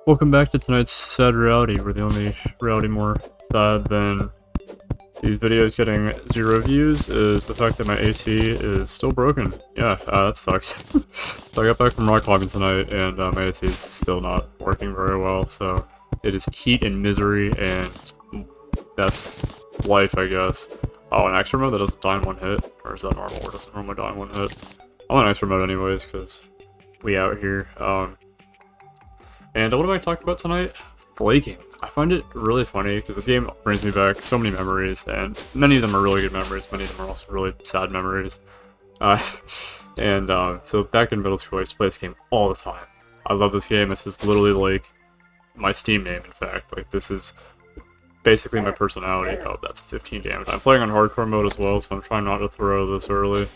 Welcome back to tonight's sad reality, where the only reality more sad than these videos getting 0 views is the fact that my AC is still broken. Yeah, that sucks. So I got back from rock climbing tonight, and my AC is still not working very well, so it is heat and misery, and that's life, I guess. Oh, an extra mode that doesn't die in one hit? Or is that normal, or doesn't normally die in one hit? I want an extra mode anyways, because we out here. And what am I talking about tonight? Flaking. I find it really funny because this game brings me back so many memories, and many of them are really good memories, many of them are also really sad memories. So back in middle school, I used to play this game all the time. I love this game. This is literally like my Steam name, in fact. Like, this is basically my personality. Oh, that's 15 damage. I'm playing on hardcore mode as well, so I'm trying not to throw this early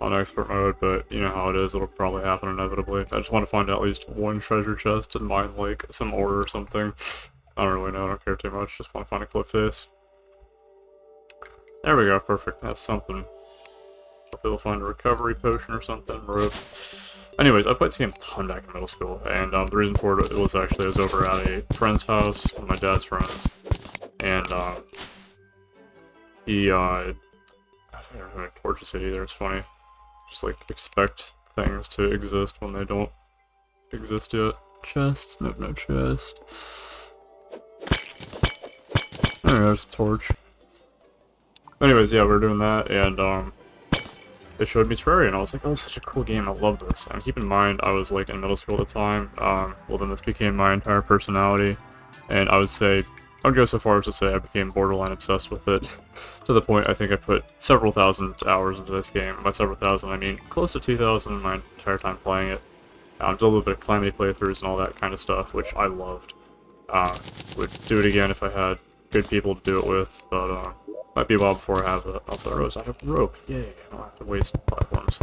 on expert mode, but you know how it is, it'll probably happen inevitably. I just want to find at least one treasure chest and mine like some ore or something. I don't really know, I don't care too much, just want to find a cliff face. There we go, perfect, that's something. Hopefully we'll find a recovery potion or something, rope. Anyways, I played this game a ton back in middle school, and the reason for it was actually I was over at a friend's house, one of my dad's friends, and he, I don't have any torches yet either, it's funny. Just like expect things to exist when they don't exist yet. Chest? Nope, no chest. There's a torch. Anyways, yeah, we were doing that, and they showed me Terraria, and I was like, oh, this is such a cool game, I love this. And keep in mind, I was like in middle school at the time. Well, then this became my entire personality, and I would go so far as to say I became borderline obsessed with it, to the point I think I put several thousand hours into this game. By several thousand, I mean close to 2,000 in my entire time playing it. Did a little bit of Calamity playthroughs and all that kind of stuff, which I loved. Would do it again if I had good people to do it with, but might be a while before I have it. Also, I have rope. Yay, I don't have to waste platforms.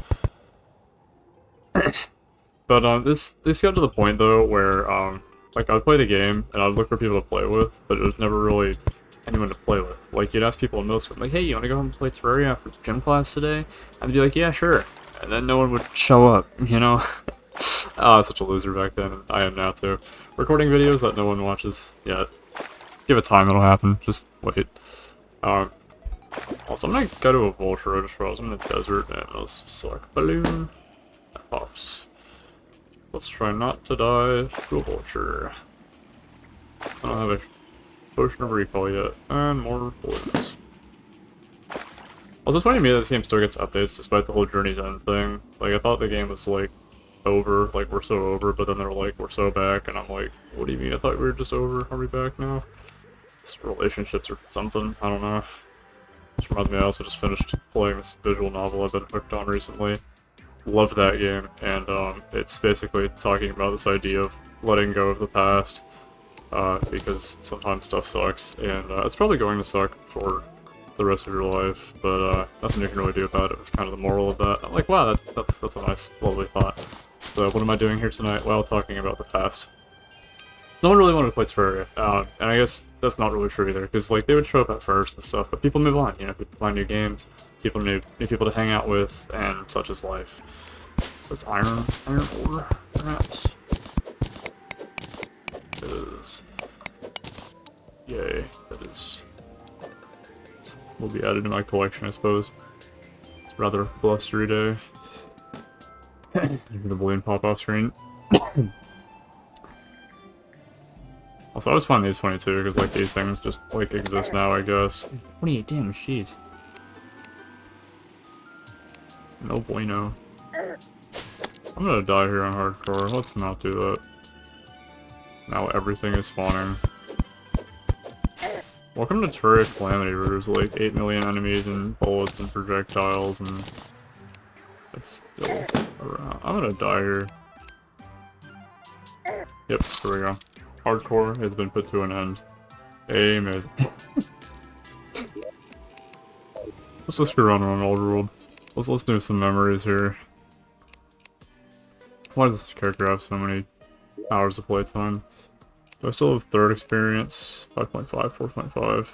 But this got to the point though where like, I would play the game, and I would look for people to play with, but it was never really anyone to play with. Like, you'd ask people in middle school, like, hey, you want to go home and play Terraria after gym class today? And they'd be like, yeah, sure. And then no one would show up, you know? Oh, I was such a loser back then, and I am now too. Recording videos that no one watches yet. Give it time, it'll happen. Just wait. Also, I'm gonna go to a vulture. I just realized I'm in the desert, and it'll select balloon. That pops. Let's try not to die to a vulture. I don't have a potion of recall yet. And more balloons. Also, it's funny to me that this game still gets updates despite the whole Journey's End thing. Like, I thought the game was, like, over. Like, we're so over, but then they're like, we're so back. And I'm like, what do you mean? I thought we were just over. Are we back now? It's relationships or something. I don't know. This reminds me, I also just finished playing this visual novel I've been hooked on recently. Love that game, and it's basically talking about this idea of letting go of the past, because sometimes stuff sucks, and it's probably going to suck for the rest of your life, but nothing you can really do about it. It's kind of the moral of that. I'm like, wow, that's a nice, lovely thought. So what am I doing here tonight? Well, talking about the past. No one really wanted to play Terraria, and I guess that's not really true either, because like, they would show up at first and stuff, but people move on, you know, people find new games, people new people to hang out with, and such is life. So it's iron ore, perhaps? Is... Yay, that is... will be added to my collection, I suppose. It's a rather blustery day. Even the balloon pop off screen. Also, I always find these funny too, because like these things just like exist now, I guess. What are you doing? Jeez. No bueno. I'm gonna die here on hardcore. Let's not do that. Now everything is spawning. Welcome to Terraria Calamity, where there's like 8 million enemies and bullets and projectiles, and it's still around. I'm gonna die here. Yep, there we go. Hardcore has been put to an end. Amen. Let's just go around on Old World. Let's do some memories here. Why does this character have so many hours of playtime? Do I still have third experience? 5.5, 4.5.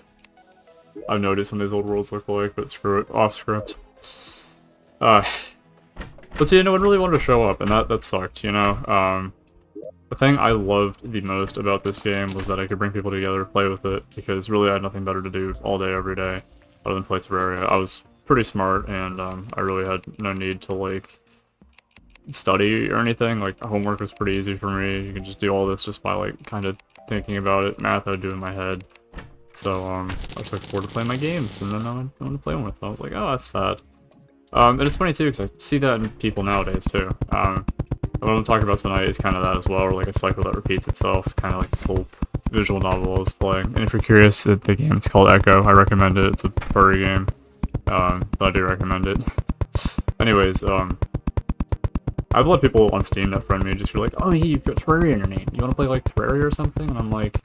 I have no idea some of these old worlds look like, but screw it. Off script. But see, no one really wanted to show up, and that sucked, you know? The thing I loved the most about this game was that I could bring people together, play with it, because really I had nothing better to do all day, every day, other than play Terraria. I was pretty smart, and I really had no need to, like, study or anything. Like, homework was pretty easy for me. You can just do all this just by, like, kind of thinking about it. Math I would do in my head. So, I was looking forward to playing my games, and then no one to play them with. I was like, oh, that's sad. And it's funny, too, because I see that in people nowadays, too. What I'm talking about tonight is kind of that as well, or like a cycle that repeats itself, kind of like this whole visual novel I was playing. And if you're curious, the game, it's called Echo. I recommend it. It's a furry game, but I do recommend it. Anyways, I've let people on Steam that friend me just be like, oh, hey, you've got Terraria in your name. You want to play like Terraria or something? And I'm like,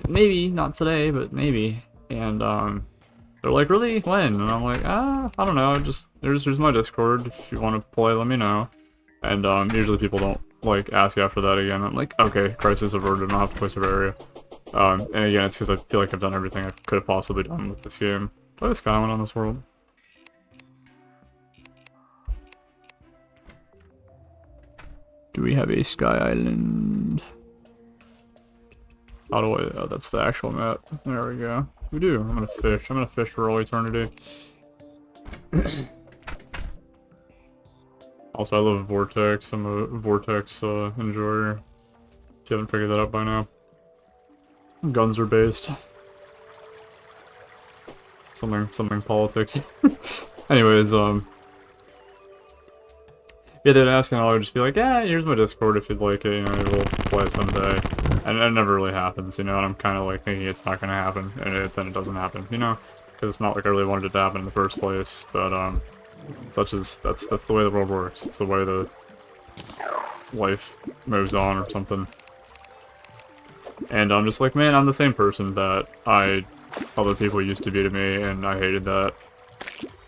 maybe, not today, but maybe. And they're like, really? When? And I'm like, I don't know. Just here's my Discord. If you want to play, let me know. And usually people don't like ask after that again. I'm like, okay, crisis averted. I don't have to play Terraria. And again, it's because I feel like I've done everything I could have possibly done with this game. Do I have a Skyline on this world? Do we have a Sky Island? How do I? Oh, that's the actual map. There we go. We do. I'm gonna fish. I'm gonna fish for all eternity. Also, I love Vortex. I'm a Vortex enjoyer. If you haven't figured that out by now. Guns are based. Something politics. Anyways, yeah, they'd ask and I would just be like, yeah, here's my Discord if you'd like it, you know, we'll play someday. And it never really happens, you know, and I'm kind of like thinking it's not gonna happen, and then it doesn't happen, you know? Because it's not like I really wanted it to happen in the first place, but, that's the way the world works. It's the way the life moves on or something. And I'm just like, man, I'm the same person that other people used to be to me, and I hated that.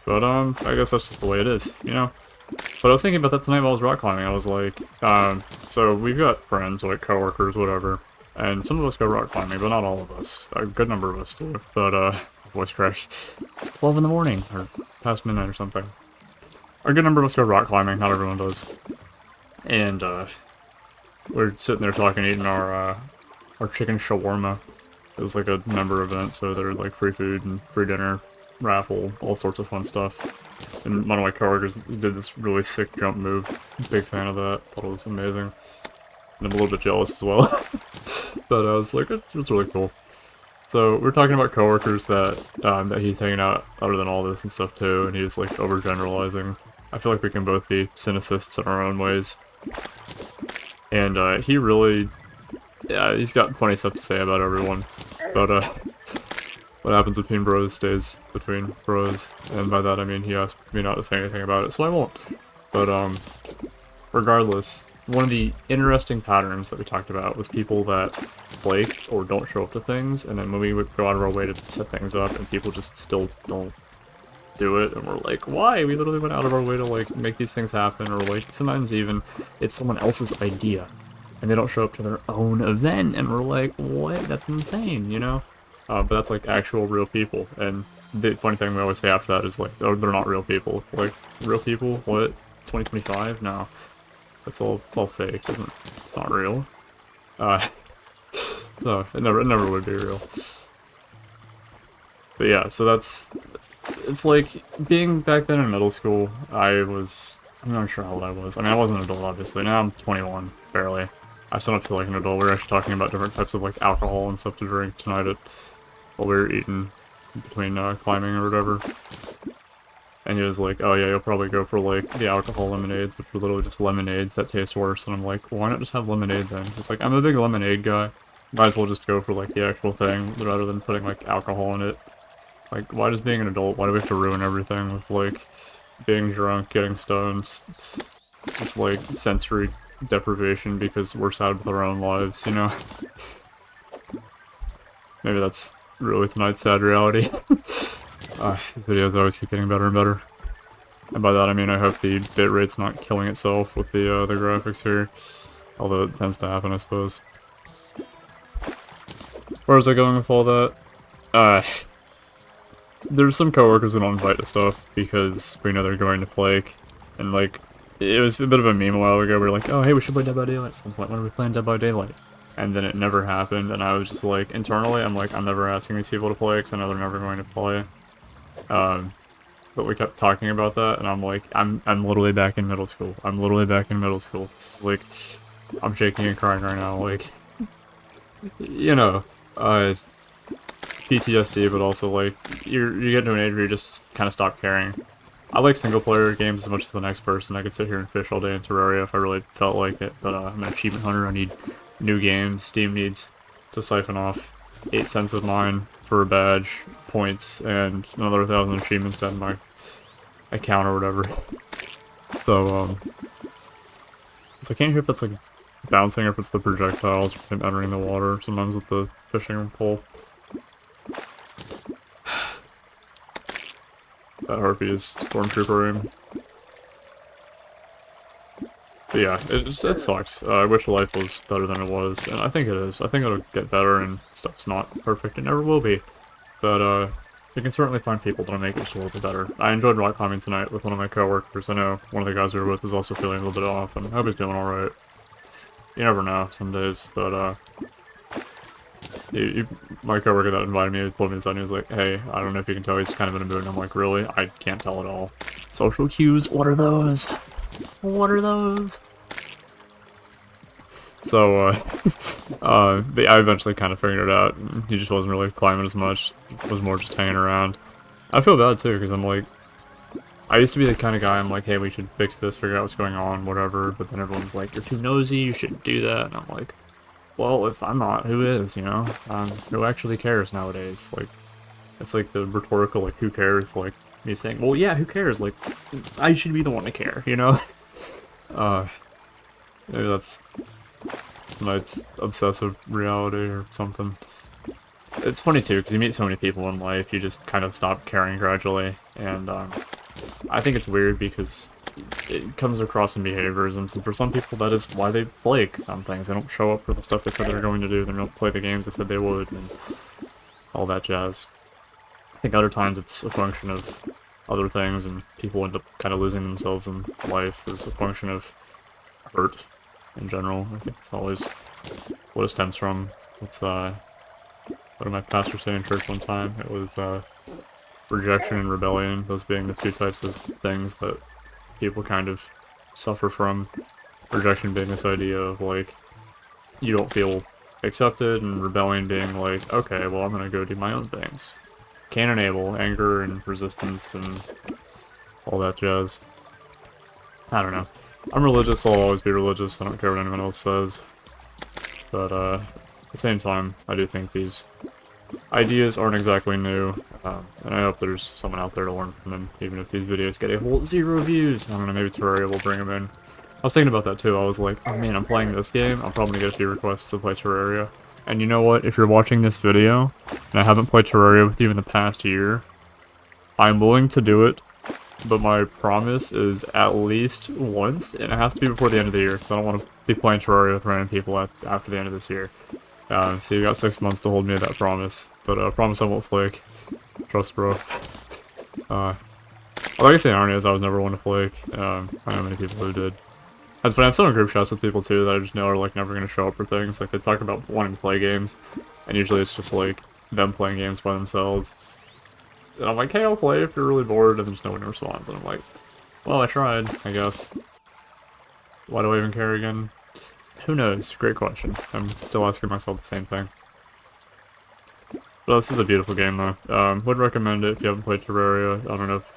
But, I guess that's just the way it is, you know? But I was thinking about that tonight while I was rock climbing. I was like, so we've got friends, like coworkers, whatever, and some of us go rock climbing, but not all of us. A good number of us do. But, voice crack. It's 12 in the morning, or past midnight or something. A good number of us go rock climbing, not everyone does. And, we're sitting there talking, eating our chicken shawarma. It was like a member event, so they're like free food and free dinner, raffle, all sorts of fun stuff. And one of my coworkers did this really sick jump move. Big fan of that. Thought it was amazing. And I'm a little bit jealous as well. But I was like, it's really cool. So we're talking about coworkers that he's hanging out other than all this and stuff too, and he's like overgeneralizing. I feel like we can both be cynicists in our own ways. And he really, yeah, he's got funny stuff to say about everyone. But what happens between bros stays between bros, and by that I mean he asked me not to say anything about it, so I won't. But regardless, one of the interesting patterns that we talked about was people that flake or don't show up to things, and then when we would go out of our way to set things up and people just still don't do it, and we're like, why? We literally went out of our way to like make these things happen, or like sometimes even it's someone else's idea and they don't show up to their own event, and we're like, what? That's insane, you know? But that's like actual real people, and the funny thing we always say after that is like, oh, they're not real people. Like, real people? What? 2025? No. It's all fake, isn't it? It's not real. So, it never would be real. But yeah, so it's like, being back then in middle school, I'm not sure how old I was. I mean, I wasn't an adult, obviously. Now I'm 21, barely. I still don't feel like an adult. We were actually talking about different types of, like, alcohol and stuff to drink tonight while we were eating between, climbing or whatever. And he was like, oh yeah, you'll probably go for, like, the alcohol lemonades, which are literally just lemonades that taste worse. And I'm like, well, why not just have lemonade then? It's like, I'm a big lemonade guy. Might as well just go for, like, the actual thing, rather than putting, like, alcohol in it. Like, why does being an adult, why do we have to ruin everything with, like, being drunk, getting stoned, just, like, sensory deprivation because we're sad with our own lives, you know? Maybe that's really tonight's sad reality. These videos always keep getting better and better. And by that I mean I hope the bitrate's not killing itself with the graphics here. Although it tends to happen, I suppose. Where was I going with all that? There's some coworkers we don't invite to stuff because we know they're going to flake. And like, it was a bit of a meme a while ago. We were like, oh, hey, we should play Dead by Daylight at some point. When are we playing Dead by Daylight? And then it never happened, and I was just like, internally, I'm like, I'm never asking these people to play because I know they're never going to play. But we kept talking about that, and I'm like, I'm literally back in middle school. I'm literally back in middle school. It's like, I'm shaking and crying right now. Like, you know, PTSD, but also like, you get to an age where you just kind of stop caring. I like single-player games as much as the next person. I could sit here and fish all day in Terraria if I really felt like it, but I'm an achievement hunter. I need new games. Steam needs to siphon off 8 cents of mine for a badge, points, and another 1,000 achievements to my account or whatever. So, so I can't hear if that's like bouncing or if it's the projectiles from entering the water sometimes with the fishing pole. That harpy is Stormtrooper aim. But yeah, it sucks. I wish life was better than it was, and I think it is. I think it'll get better, and stuff's not perfect. It never will be. But, you can certainly find people that'll make it just a little bit better. I enjoyed rock climbing tonight with one of my coworkers. I know one of the guys we were with is also feeling a little bit off, and I hope he's doing alright. You never know some days, but, my coworker that invited me told me this, and he was like, hey, I don't know if you can tell he's kind of in a mood, and I'm like, really? I can't tell at all. Social cues, what are those? What are those? So, but I eventually kind of figured it out. He just wasn't really climbing as much, was more just hanging around. I feel bad too, because I'm like, I used to be the kind of guy, I'm like, hey, we should fix this, figure out what's going on, whatever, but then everyone's like, you're too nosy, you shouldn't do that, and I'm like, well, if I'm not, who is, you know? Who actually cares nowadays? Like, it's like the rhetorical, like, who cares, like, me saying, well, yeah, who cares? Like, I should be the one to care, you know? Maybe that's tonight's obsessive reality or something. It's funny too, because you meet so many people in life, you just kind of stop caring gradually, and I think it's weird because it comes across in behaviorisms, and for some people that is why they flake on things. They don't show up for the stuff they said they're going to do, they don't play the games they said they would, and all that jazz. I think other times it's a function of other things, and people end up kind of losing themselves in life as a function of hurt in general. I think it's always what it stems from. It's, what did my pastor say in church one time? It was, rejection and rebellion, those being the two types of things that people kind of suffer from. Rejection being this idea of, like, you don't feel accepted, and rebellion being like, okay, well, I'm gonna go do my own things. Cain and Abel, anger and resistance and all that jazz. I don't know. I'm religious, I'll always be religious, I don't care what anyone else says. But, at the same time, I do think these ideas aren't exactly new, and I hope there's someone out there to learn from them, even if these videos get a whole 0 views. I don't know, maybe Terraria will bring them in. I was thinking about that too. I was like, oh man, I'm playing this game, I'm probably gonna get a few requests to play Terraria. And you know what, if you're watching this video, and I haven't played Terraria with you in the past year, I'm willing to do it, but my promise is at least once, and it has to be before the end of the year, because I don't want to be playing Terraria with random people after the end of this year. So you got 6 months to hold me to that promise, but I promise I won't flake. Trust, bro. Like I say, irony is I was never one to flake. I know many people who did. That's funny, I'm still in group chats with people too that I just know are like never gonna show up for things. Like they talk about wanting to play games, and usually it's just like them playing games by themselves. And I'm like, hey, I'll play if you're really bored, and just no one responds. And I'm like, well, I tried, I guess. Why do I even care again? Who knows? Great question. I'm still asking myself the same thing. But this is a beautiful game though. Would recommend it if you haven't played Terraria. I don't know if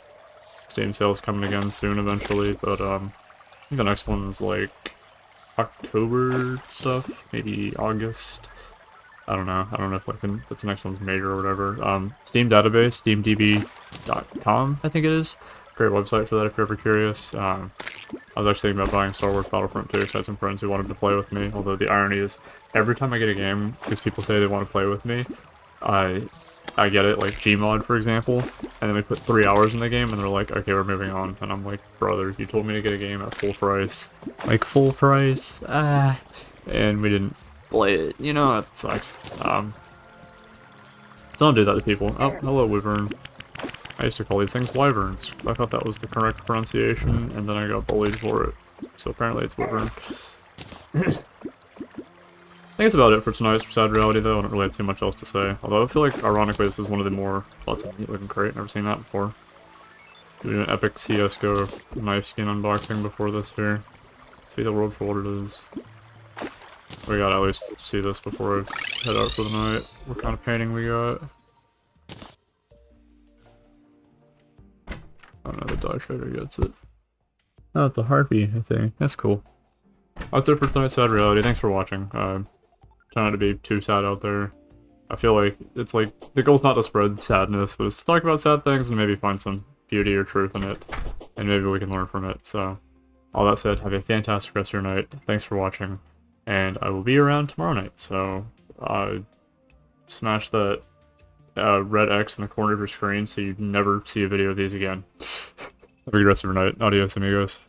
Steam sale's coming again soon eventually, but I think the next one's like October stuff, maybe August. I don't know. I don't know if like if the next one's major or whatever. Steam database, steamdb.com, I think it is. Great website for that if you're ever curious. I was actually thinking about buying Star Wars Battlefront 2, so I had some friends who wanted to play with me, although the irony is, every time I get a game, because people say they want to play with me, I get it, like Gmod for example, and then we put 3 hours in the game, and they're like, okay, we're moving on, and I'm like, brother, you told me to get a game at full price. Like, full price, and we didn't play it, you know, it sucks. So don't do that to people. Oh, hello, Wyvern. I used to call these things wyverns, because I thought that was the correct pronunciation, and then I got bullied for it. So apparently it's wyvern. I think that's about it for tonight's Sad Reality, though. I don't really have too much else to say. Although I feel like, ironically, this is one of the more... Oh, that's a neat looking crate. Never seen that before. Doing an epic CSGO knife skin unboxing before this here. See the world for what it is. We gotta at least see this before I head out for the night. What kind of painting we got. Oh no, the dog trader gets it. Oh, it's a harpy, I think. That's cool. That's it for tonight's Sad Reality. Thanks for watching. Try not to be too sad out there. I feel like it's like the goal's not to spread sadness, but it's to talk about sad things and maybe find some beauty or truth in it. And maybe we can learn from it. So, all that said, have a fantastic rest of your night. Thanks for watching. And I will be around tomorrow night. So, smash that red X in the corner of your screen so you never see a video of these again. Have a good rest of your night. Adios, amigos.